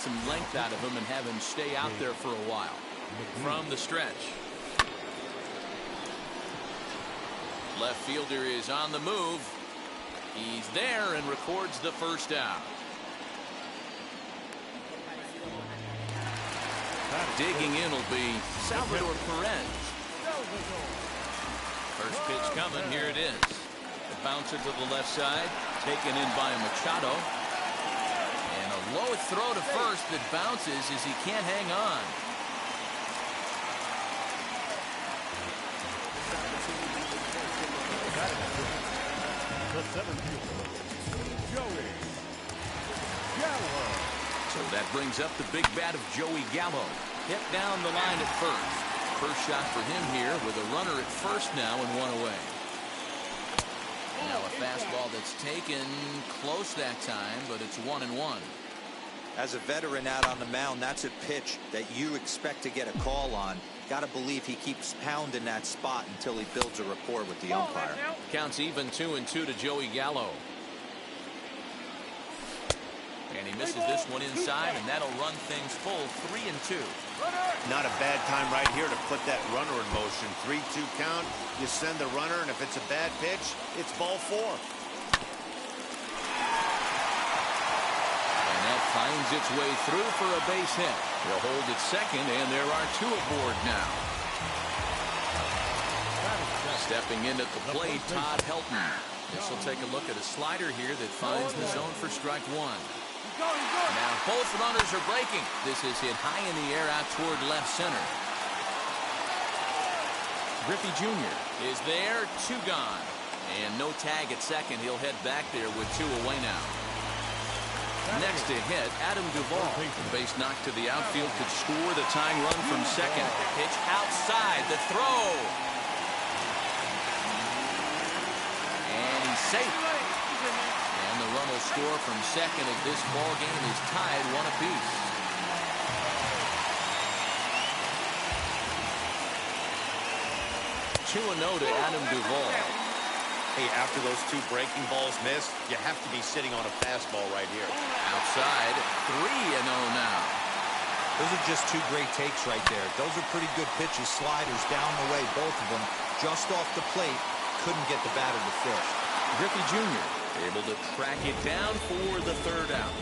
some length out of him and have him stay out there for a while. From the stretch. Left fielder is on the move. He's there and records the first out. Digging in will be Salvador Perez. First pitch coming. Here it is. The bouncer to the left side. Taken in by Machado. And a low throw to first that bounces as he can't hang on. So that brings up the big bat of Joey Gallo. Hit down the line at first. First shot for him here with a runner at first now and one away. Now a fastball that's taken close that time, but it's 1-1. As a veteran out on the mound, that's a pitch that you expect to get a call on. Got to believe he keeps pounding that spot until he builds a rapport with the umpire. Counts even 2-2 to Joey Gallo. And he misses this one inside, and that'll run things full 3-2. Not a bad time right here to put that runner in motion. 3-2 count. You send the runner, and if it's a bad pitch, it's ball 4. And that finds its way through for a base hit. He'll hold at second, and there are 2 aboard now. Stepping in at the plate, Todd Helton. This will take a look at a slider here that finds the zone for strike 1. Now both runners are breaking. This is hit high in the air out toward left center. Griffey Jr. is there, 2 gone. And no tag at second. He'll head back there with 2 away now. Next to hit, Adam Duvall. The base knock to the outfield could score the tying run from second. Pitch outside, the throw. And he's safe. And the run will score from second as this ball game is tied 1 apiece. Two and 0 to Adam Duvall. Hey, after those 2 breaking balls missed, you have to be sitting on a fastball right here. Outside, 3-0 now. Those are just 2 great takes right there. Those are pretty good pitches, sliders down the way, both of them. Just off the plate, couldn't get the batter to first. Griffey Jr. able to track it down for the 3rd out.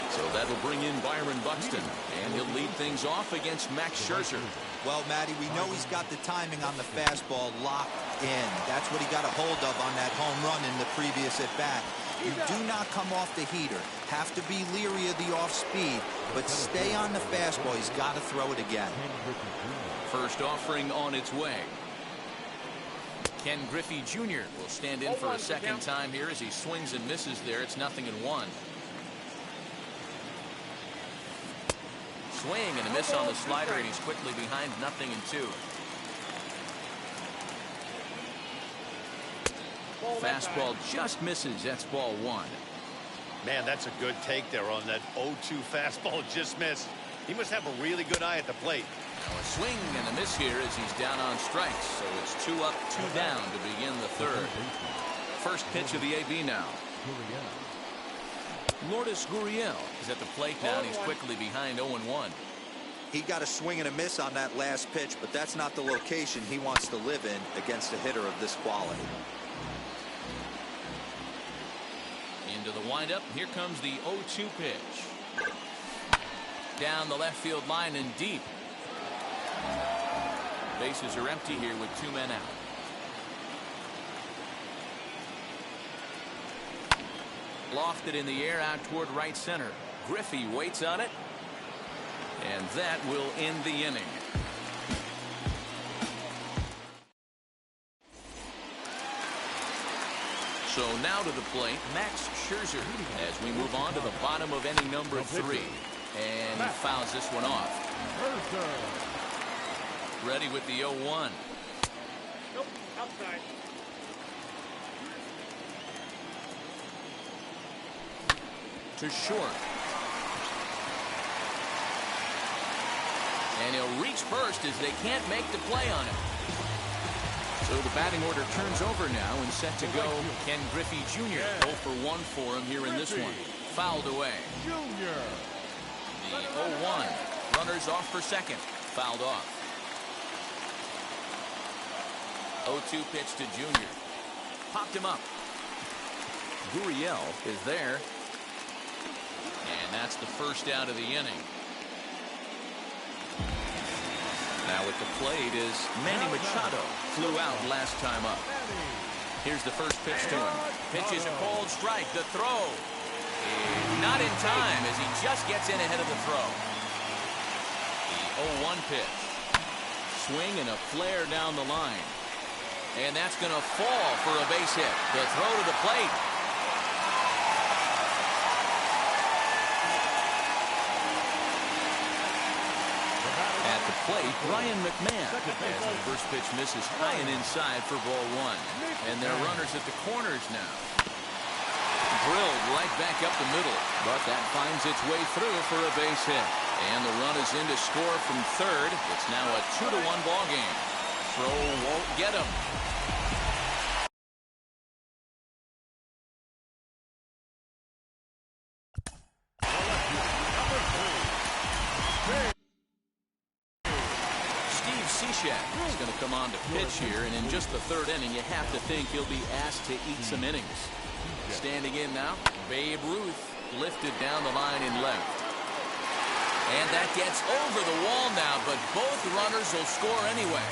So that'll bring in Byron Buxton, and he'll lead things off against Max Scherzer. Well, Matty, we know he's got the timing on the fastball locked in. That's what he got a hold of on that home run in the previous at-bat. You do not come off the heater. Have to be leery of the off-speed, but stay on the fastball. He's got to throw it again. First offering on its way. Ken Griffey Jr. will stand in for a second time here as he swings and misses there. It's 0-1. Swing and a miss on the slider, and he's quickly behind 0-2. Fastball just misses. That's ball 1. Man, that's a good take there on that 0-2 fastball just missed. He must have a really good eye at the plate. Now a swing and a miss here as he's down on strikes. So it's 2 up, 2 down to begin the 3rd. First pitch of the AB now. Lourdes Gurriel is at the plate now, and he's quickly behind 0-1. He got a swing and a miss on that last pitch, but that's not the location he wants to live in against a hitter of this quality. Into the windup. Here comes the 0-2 pitch. Down the left field line and deep. Bases are empty here with 2 men out. Lofted in the air out toward right center. Griffey waits on it, and that will end the inning. So now to the plate, Max Scherzer, as we move on to the bottom of inning number 3. And he fouls this one off. Ready with the 0-1. Nope, outside. To short. And he'll reach first as they can't make the play on it. So So the batting order turns over now and set to go. Ken Griffey Jr. 0 for 1 for him here in this one. Fouled away. The 0-1. Runners off for second. Fouled off. 0-2 pitch to Jr. Popped him up. Gurriel is there. And that's the first out of the inning. Now at the plate is Manny Machado. Flew out last time up. Here's the first pitch to him. Pitch is a cold strike. The throw. Not in time as he just gets in ahead of the throw. The 0-1 pitch. Swing and a flare down the line. And that's going to fall for a base hit. The throw to the plate. At the plate, Brian McMahon. As the first pitch misses high and inside for ball 1. And there are runners at the corners now. Drilled right back up the middle. But that finds its way through for a base hit. And the run is in to score from third. It's now a 2-1 ball game. Throw won't get him. He's going to come on to pitch here, and in just the third inning, you have to think he'll be asked to eat some innings. Standing in now, Babe Ruth lifted down the line in left. And that gets over the wall now, but both runners will score anyway.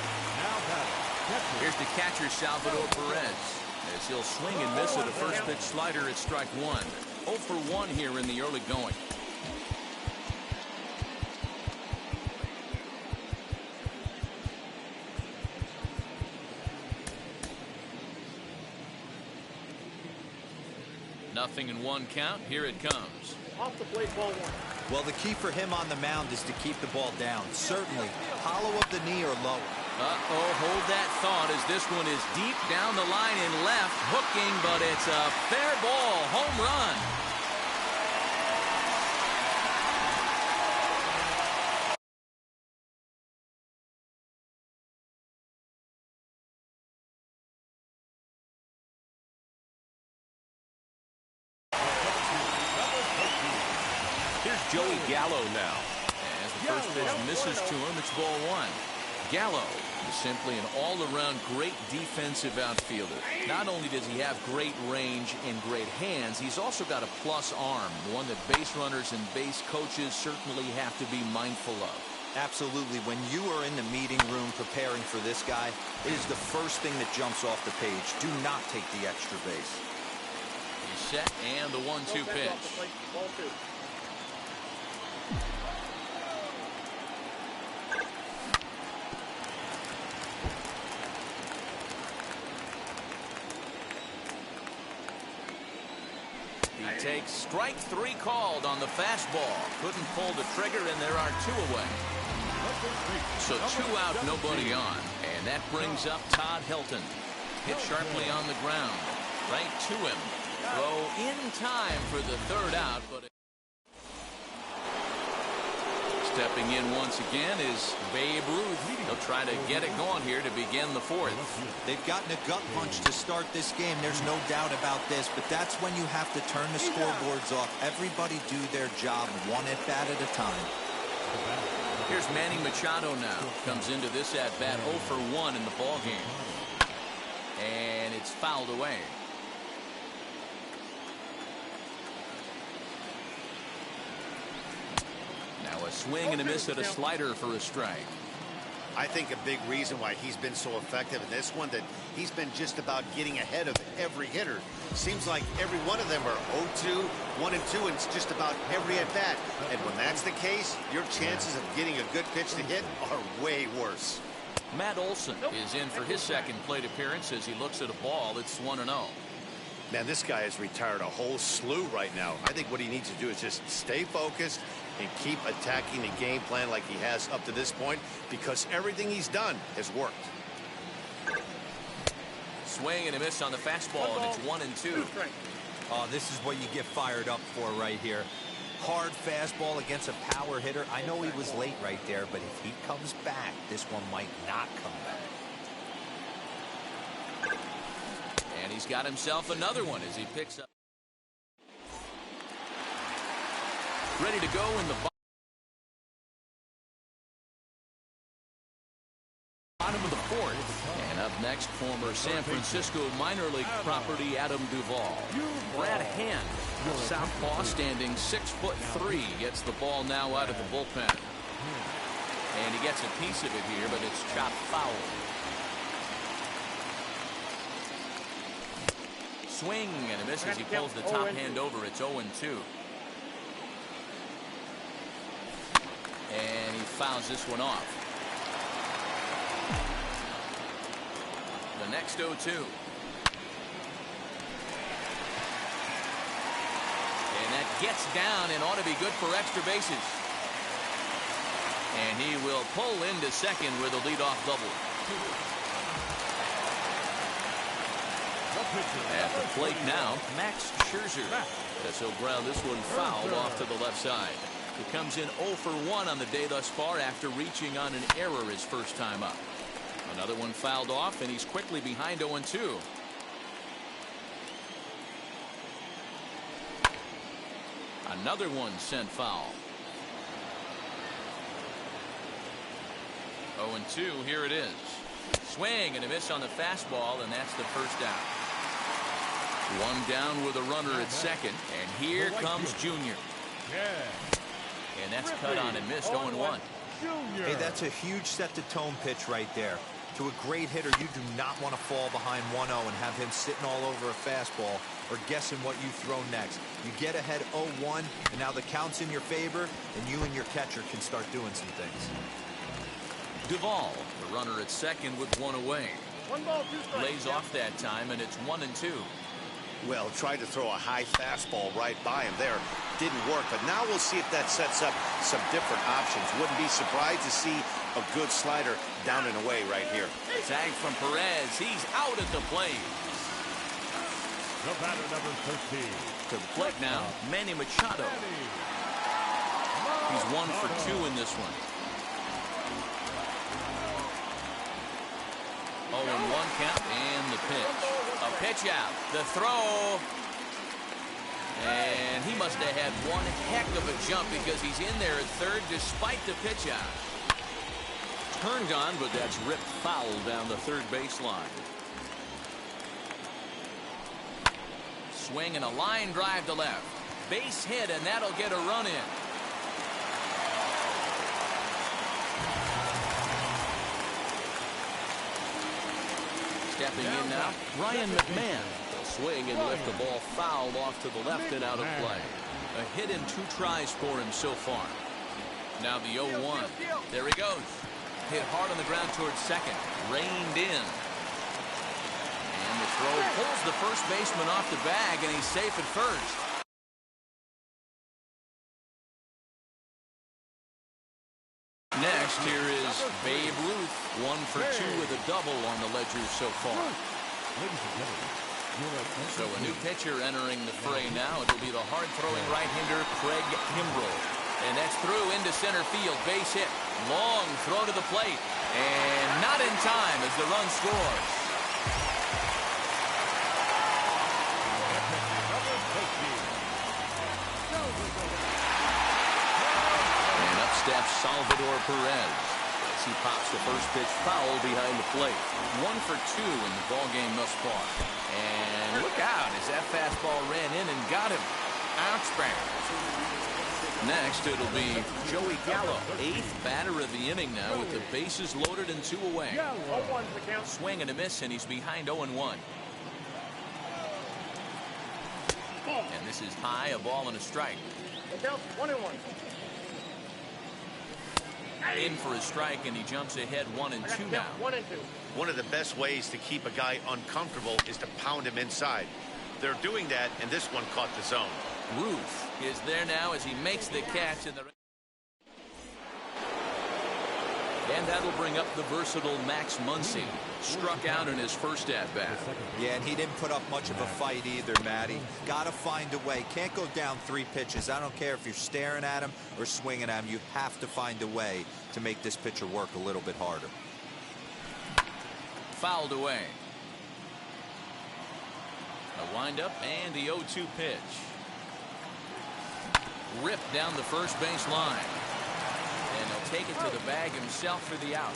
Here's the catcher, Salvador Perez, as he'll swing and miss at a first pitch slider at strike 1. 0 for 1 here in the early going. Nothing in 1 count. Here it comes. Off the plate, ball 1. Well, the key for him on the mound is to keep the ball down. Certainly, hollow of the knee or lower. Hold that thought as this one is deep down the line in left. Hooking, but it's a fair ball. Home run. Joey Gallo now. As the first pitch misses to him, it's ball 1. Gallo is simply an all-around great defensive outfielder. Not only does he have great range and great hands, he's also got a plus arm, one that base runners and base coaches certainly have to be mindful of. Absolutely. When you are in the meeting room preparing for this guy, it is the first thing that jumps off the page. Do not take the extra base. He's set, and the 1-2 pitch. Ball 2. He takes strike 3 called on the fastball. Couldn't pull the trigger, and there are 2 away. So 2 out, nobody on. And that brings up Todd Helton. Hit sharply on the ground. Right to him. Throw in time for the 3rd out, but stepping in once again is Babe Ruth. He'll try to get it going here to begin the 4th. They've gotten a gut punch to start this game. There's no doubt about this, but that's when you have to turn the scoreboards off. Everybody do their job 1 at-bat at a time. Here's Manny Machado now. Comes into this at-bat 0 for 1 in the ballgame. And it's fouled away. Now a swing and a miss at a slider for a strike. I think a big reason why he's been so effective in this one, that he's been just about getting ahead of every hitter. Seems like every one of them are 0-2, 1-2, and it's just about every at-bat. And when that's the case, your chances of getting a good pitch to hit are way worse. Matt Olson is in for his second plate appearance as he looks at a ball that's 1-0. Man, this guy has retired a whole slew right now. I think what he needs to do is just stay focused and keep attacking the game plan like he has up to this point, because everything he's done has worked. Swing and a miss on the fastball, and it's 1-2. Oh, this is what you get fired up for right here. Hard fastball against a power hitter. I know he was late right there, but if he comes back, this one might not come back. And he's got himself another one as he picks up. Ready to go in the bottom of the fourth. And up next, former San Francisco minor league property Adam Duvall. Brad Hand, southpaw, standing 6'3", gets the ball now out of the bullpen. And he gets a piece of it here, but it's chopped foul. Swing and a miss as he pulls the top hand over. It's 0-2. And he fouls this one off. The next 0-2. And that gets down and ought to be good for extra bases. And he will pull into second with a leadoff double. At the plate now, Max Scherzer. As he'll ground this one foul off to the left side. He comes in 0 for 1 on the day thus far after reaching on an error his first time up. Another one fouled off, and he's quickly behind 0-2. Another one sent foul. 0-2, here it is. Swing and a miss on the fastball, and that's the first down. One down with a runner at second, and here comes Junior. And that's cut on and missed. 0-1. Hey, that's a huge set-the-tone pitch right there. To a great hitter, you do not want to fall behind 1-0 and have him sitting all over a fastball or guessing what you throw next. You get ahead 0-1, and now the count's in your favor, and you and your catcher can start doing some things. Duvall, the runner at second with one away. 1 ball, 2 strikes. Lays off that time, and it's 1-2. Well, tried to throw a high fastball right by him there. Didn't work, but now we'll see if that sets up some different options. Wouldn't be surprised to see a good slider down and away right here. Tag from Perez. He's out at the plate. The batter, number 13. To the plate now, Manny Machado. He's 1 for 2 in this one. 0-1 count and the pitch. A pitch out. The throw. And he must have had one heck of a jump because he's in there at third despite the pitch out. Turned on, but that's ripped foul down the third baseline. Swing and a line drive to left. Base hit, and that'll get a run in. Stepping in now, Ryan McMahon. They'll swing and lift the ball foul off to the left and out of play. A hit in 2 tries for him so far. Now the 0-1. There he goes. Hit hard on the ground towards second. Reined in. And the throw pulls the first baseman off the bag, and he's safe at first. Next, here is Babe Ruth, 1 for 2 with a double on the ledger so far. So a new pitcher entering the fray now. It'll be the hard-throwing right-hander Craig Kimbrell. And that's through into center field. Base hit. Long throw to the plate. And not in time as the run scores. Steps Salvador Perez as he pops the first pitch foul behind the plate. 1 for 2 in the ballgame thus far. And look out as that fastball ran in and got him. Outspan. Next, it'll be Joey Gallo, 8th batter of the inning now with the bases loaded and 2 away. Swing and a miss, and he's behind 0-1. And this is high, a ball and a strike. 1-1. In for a strike, and he jumps ahead 1-2 now. 1-2. One of the best ways to keep a guy uncomfortable is to pound him inside. They're doing that, and this one caught the zone. Ruth is there now as he makes the catch in the. And that'll bring up the versatile Max Muncy. Struck out in his first at-bat. Yeah, and he didn't put up much of a fight either, Matty. Got to find a way. Can't go down 3 pitches. I don't care if you're staring at him or swinging at him. You have to find a way to make this pitcher work a little bit harder. Fouled away. A windup and the 0-2 pitch. Ripped down the first base line. And he'll take it to the bag himself for the out.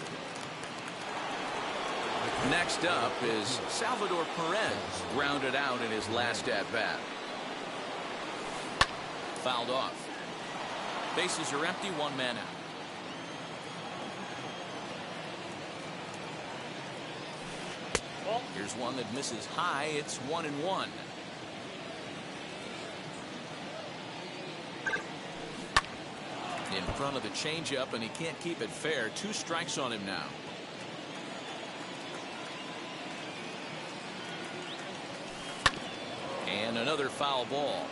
Next up is Salvador Perez, grounded out in his last at-bat. Fouled off. Bases are empty, one man out. Here's one that misses high. It's 1-1. In front of the changeup, and he can't keep it fair. 2 strikes on him now. And another foul ball.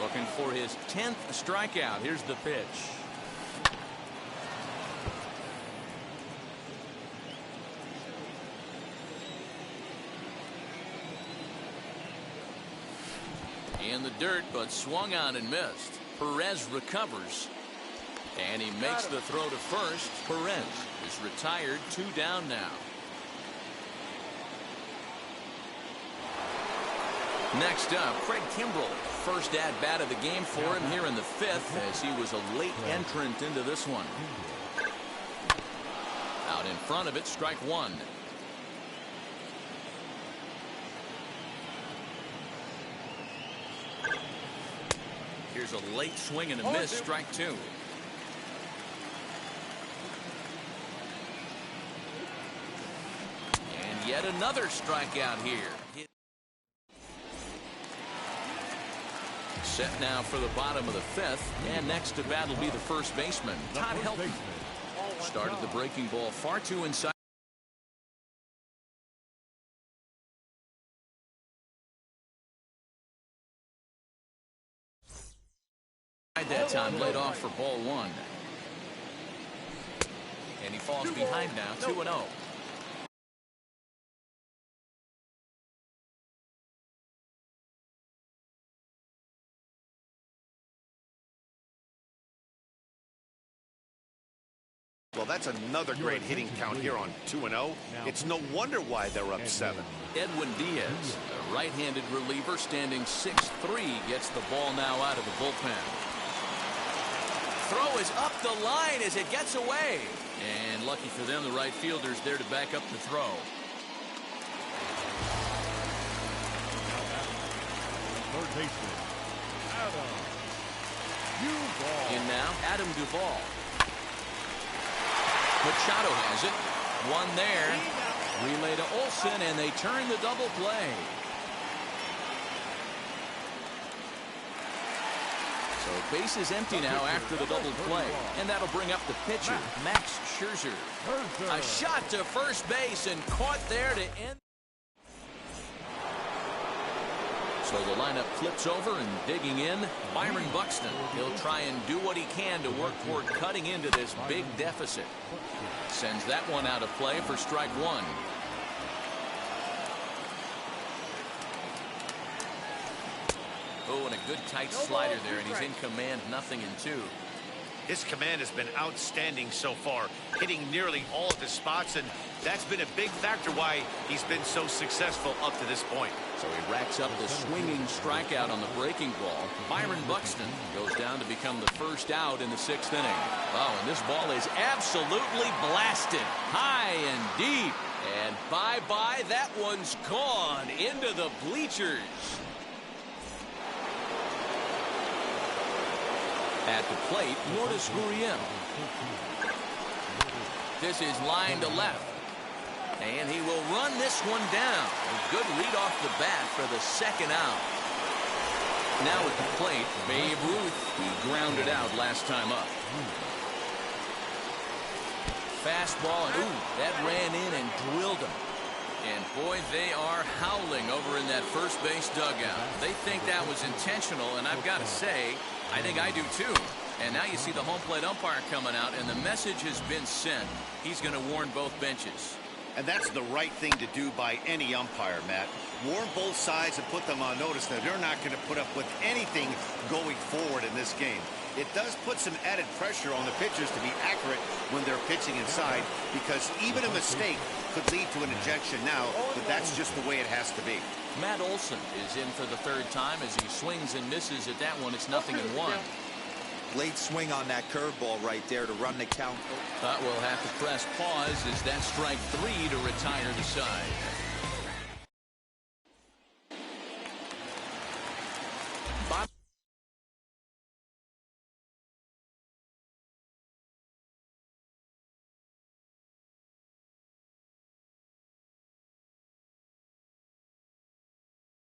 Looking for his 10th strikeout. Here's the pitch. In the dirt, but swung on and missed. Perez recovers. And he makes the throw to first. Perez is retired. 2 down now. Next up, Craig Kimbrell. First at-bat of the game for him here in the 5th, as he was a late entrant into this one. Out in front of it, strike 1. Here's a late swing and a miss, strike 2. And yet another strikeout here. Set now for the bottom of the 5th, and next to bat will be the first baseman, Todd Helton. Started the breaking ball far too inside. That time laid off for ball 1. And he falls behind now, 2-0. Well, that's another great hitting count here on 2-0. It's no wonder why they're up 7. Edwin Diaz, a right-handed reliever standing 6'3", gets the ball now out of the bullpen. Throw is up the line as it gets away. And lucky for them, the right fielder's there to back up the throw. Third baseman, Adam Duvall. In now, Adam Duvall. Machado has it. One there. Relay to Olsen, and they turn the double play. So base is empty now after the double play. And that'll bring up the pitcher, Max Scherzer. A shot to first base and caught there to end. So the lineup flips over, and digging in, Byron Buxton. He'll try and do what he can to work toward cutting into this big deficit. Sends that one out of play for strike 1. Oh, and a good tight slider there, and he's in command, 0-2. His command has been outstanding so far, hitting nearly all of his spots, and that's been a big factor why he's been so successful up to this point. So he racks up the swinging strikeout on the breaking ball. Byron Buxton goes down to become the first out in the 6th inning. Oh, and this ball is absolutely blasted high and deep. And bye-bye, that one's gone into the bleachers. At the plate, Lourdes Gurriel. This is line to left. And he will run this one down. A good lead off the bat for the 2nd out. Now at the plate, Babe Ruth. He grounded out last time up. Fastball, and ooh, that ran in and drilled him. And boy, they are howling over in that first base dugout. They think that was intentional, and I've got to say, I think I do too. And now you see the home plate umpire coming out, and the message has been sent. He's going to warn both benches. And that's the right thing to do by any umpire, Matt. Warn both sides and put them on notice that they're not going to put up with anything going forward in this game. It does put some added pressure on the pitchers to be accurate when they're pitching inside, because even a mistake could lead to an ejection now, but that's just the way it has to be. Matt Olson is in for the third time as he swings and misses at that one. It's 0-1. Late swing on that curveball right there to run the count. But we'll have to press pause as that strike 3 to retire the side.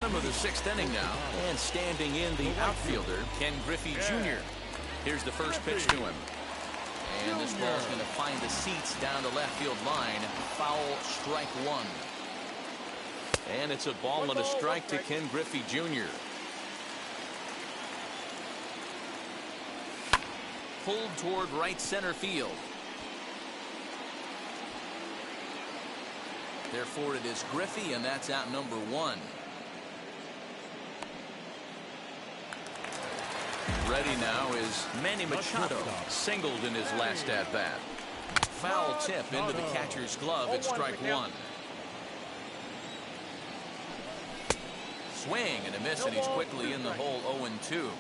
Of the 6th inning now, and standing in the outfielder, Ken Griffey Jr. Here's the first pitch to him. And this ball's going to find the seats down the left field line. Foul, strike 1. And it's a ball and a strike to Ken Griffey Jr. Pulled toward right center field. Therefore, it is Griffey, and that's out number 1. Ready now is Manny Machado, singled in his last at-bat. Foul tip into the catcher's glove at strike 1. Swing and a miss, and he's quickly in the hole. 0-2.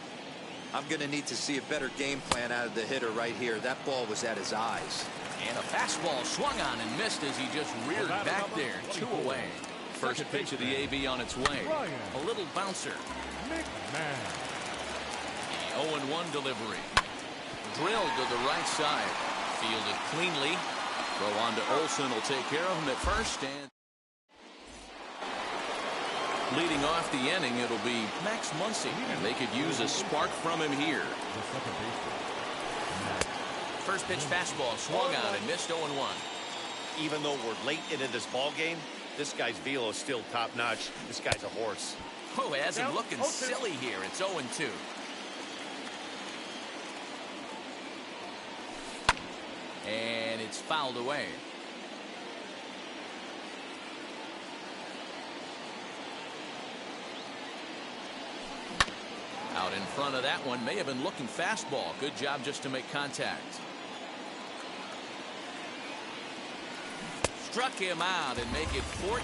I'm going to need to see a better game plan out of the hitter right here. That ball was at his eyes. And a fastball swung on and missed as he just reared back there. 2 away. First pitch of the AB on its way. A little bouncer. The 0-1 delivery. Drilled to the right side. Fielded cleanly. Throw on to Olson will take care of him at first. And leading off the inning, it'll be Max Muncy. They could use a spark from him here. First pitch fastball swung on and missed. 0-1. Even though we're late into this ball game, this guy's velo is still top-notch. This guy's a horse. Oh, it has him looking silly here. It's 0-2. And it's fouled away. Out in front of that one. May have been looking fastball. Good job just to make contact. Struck him out and make it 14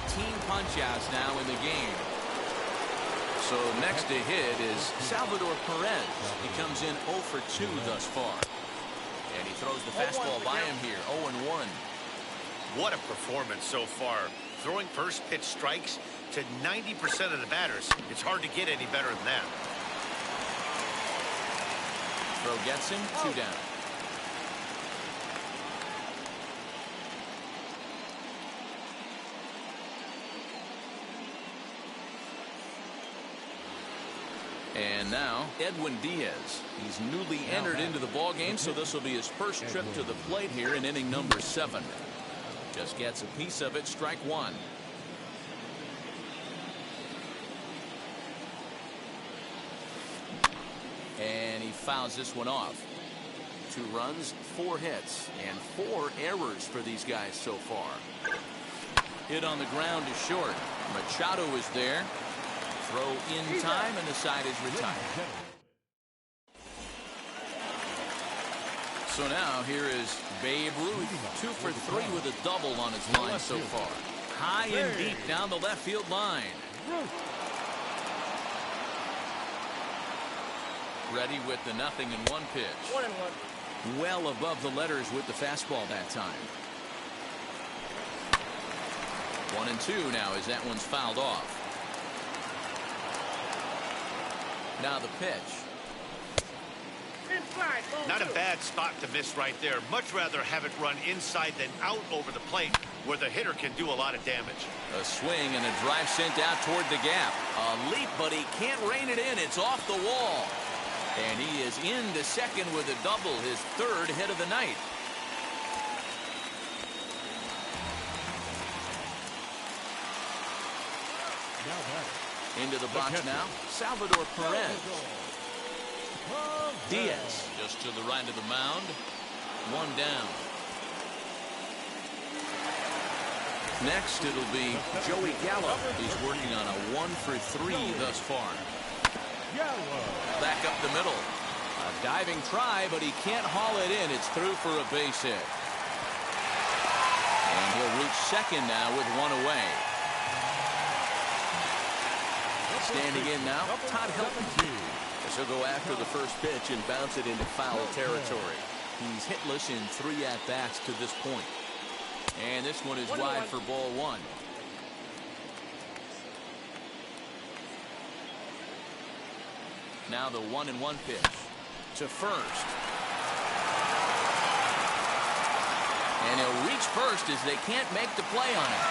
punch-outs now in the game. So next to hit is Salvador Perez. He comes in 0 for 2 thus far. And he throws the fastball by him here. 0-1. What a performance so far. Throwing first pitch strikes to 90% of the batters. It's hard to get any better than that. Throw gets him. 2 down. And now Edwin Diaz. He's newly entered into the ball game, so this will be his first trip to the plate here in inning number 7. Just gets a piece of it. Strike 1. And he fouls this one off. 2 runs, 4 hits, and 4 errors for these guys so far. Hit on the ground is short. Machado is there. Throw in time, and the side is retired. So now here is Babe Ruth. 2 for 3 with a double on his line so far. High and deep down the left field line. Ready with the 0-1 pitch. 1-1. Well above the letters with the fastball that time. 1-2 now as that one's fouled off. Now the pitch. Not a bad spot to miss right there. Much rather have it run inside than out over the plate where the hitter can do a lot of damage. A swing and a drive sent out toward the gap. A leap, but he can't rein it in. It's off the wall. And he is into second with a double, his 3rd hit of the night. Into the box now, Salvador Perez. Diaz just to the right of the mound. 1 down. Next, it'll be Joey Gallo. He's working on a 1-for-3 thus far. Back up the middle. A diving try, but he can't haul it in. It's through for a base hit. And he'll reach second now with one away. Standing in now, Todd Hilton. As he'll go after the first pitch and bounce it into foul territory. He's hitless in 3 at-bats to this point. And this one is wide for ball 1. Now the 1-1 pitch to first. And he'll reach first as they can't make the play on it.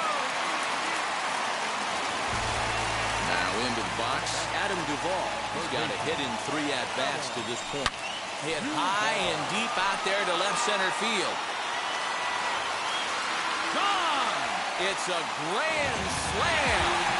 Now into the box, Adam Duvall. He's got a hit in 3 at-bats to this point. Hit high and deep out there to left center field. Gone! It's a grand slam.